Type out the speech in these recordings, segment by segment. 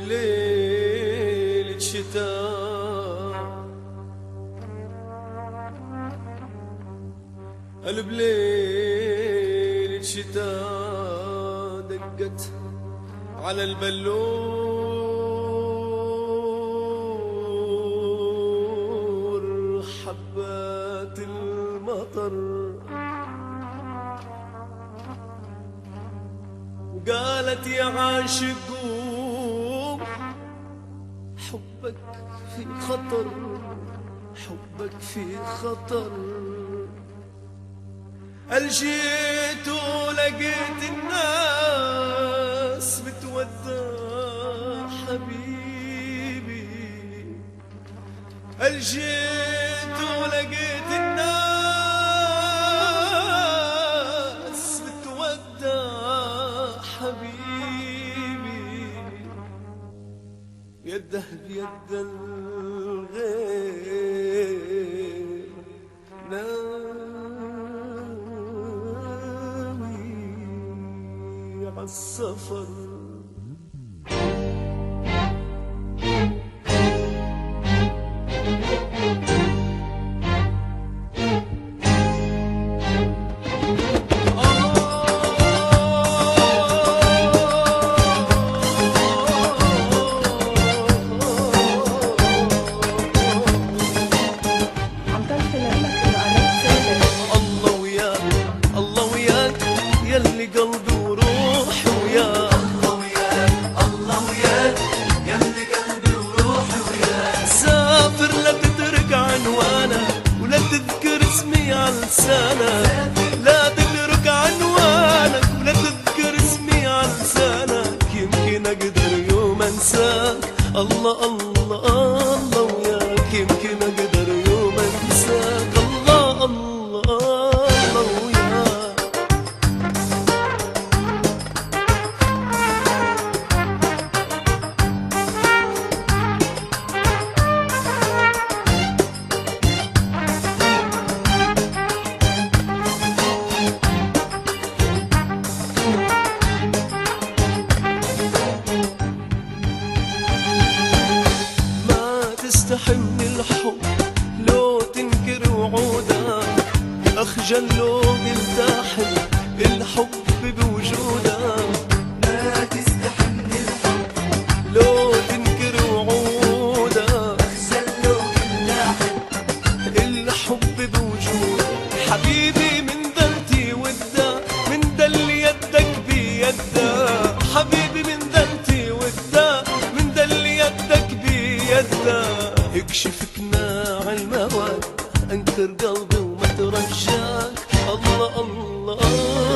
بليلة شتاء بليلة شتاء دقت على البلور حبات المطر وقالت يا عاشق قوم حبك في خطر، حبك في خطر. الجيت ولقيت الناس بتودع حبيبي، الجيت ولقيت الناس بتودع حبيبي، يده بيد الغير ناوي عالسفر. يلي قلبي وروحي وياك، الله وياك الله وياك يلي قلبي وروحي وياك. سافر لا تترك عنوانك ولا تذكر اسمي على لسانك، لا تترك عنوانك ولا تذكر اسمي على لسانك، يمكن اقدر يوم انساك. الله الله الله وياك، يمكن اقدر يوم انساك. الله الله الله وياك. تستحي من الحب لو تنكر وعودك، أخجل لو التحم الحب بوجودك. لا تستحي من الحب لو تنكر وعودك، أخجل لو التحم الحب بوجودك. حبيبي من دلتي ودا، من دل يدك بيدا، حبيبي من دلتي ودا، من دل يدك بيدا. يكشف قناع المواد انكر قلبي وما ترجاك. الله الله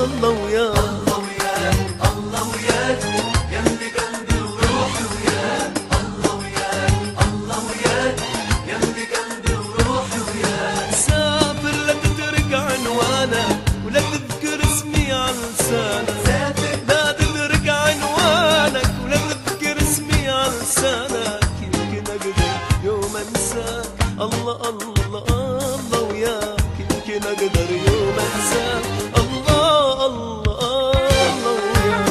الله وياك، الله وياك الله وياك يلي قلبي وروحي وياك. الله وياك الله وياك يلي قلبي وروحي وياك. سافر لا تترك عنوانك ولا تذكر اسمي على لسانك، لا تترك عنوانك ولا تذكر اسمي على لسانك، يمكن اقدر يوم انساك. الله الله الله وياك، يمكن اقدر يوم انساك. الله الله الله وياك.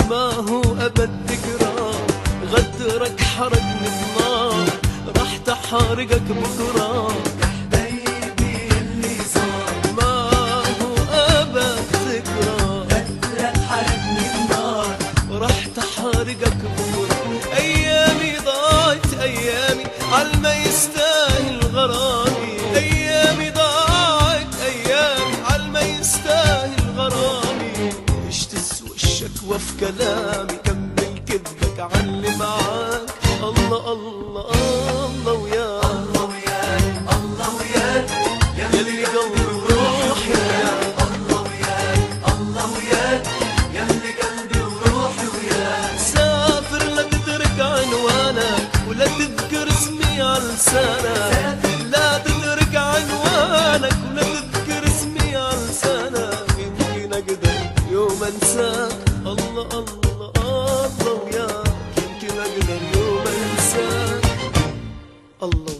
ما هو أبد ذكرى، غدرك حرقني بنار، راح تحارقك بكرة. يا حبيبي اللي صار ما هو أبد ذكرى، غدرك حرقني بنار، راح تحارقك بكرة. أيامي ضاعت أيامي عالما يستاهل غرامي، أيامي ضاعت أيامي عالما يستاهل غرامي. ايش تسوى الشكوى في كلامي، كمل كذبك علي معاك. الله الله الله وياك، الله وياك الله وياك يلي قلبي وروحي وياك. الله وياك الله وياك يلي قلبي وروحي وياك. سافر لا تترك عنوانك ولا تذكر اسمي على لسانك، لا تترك الله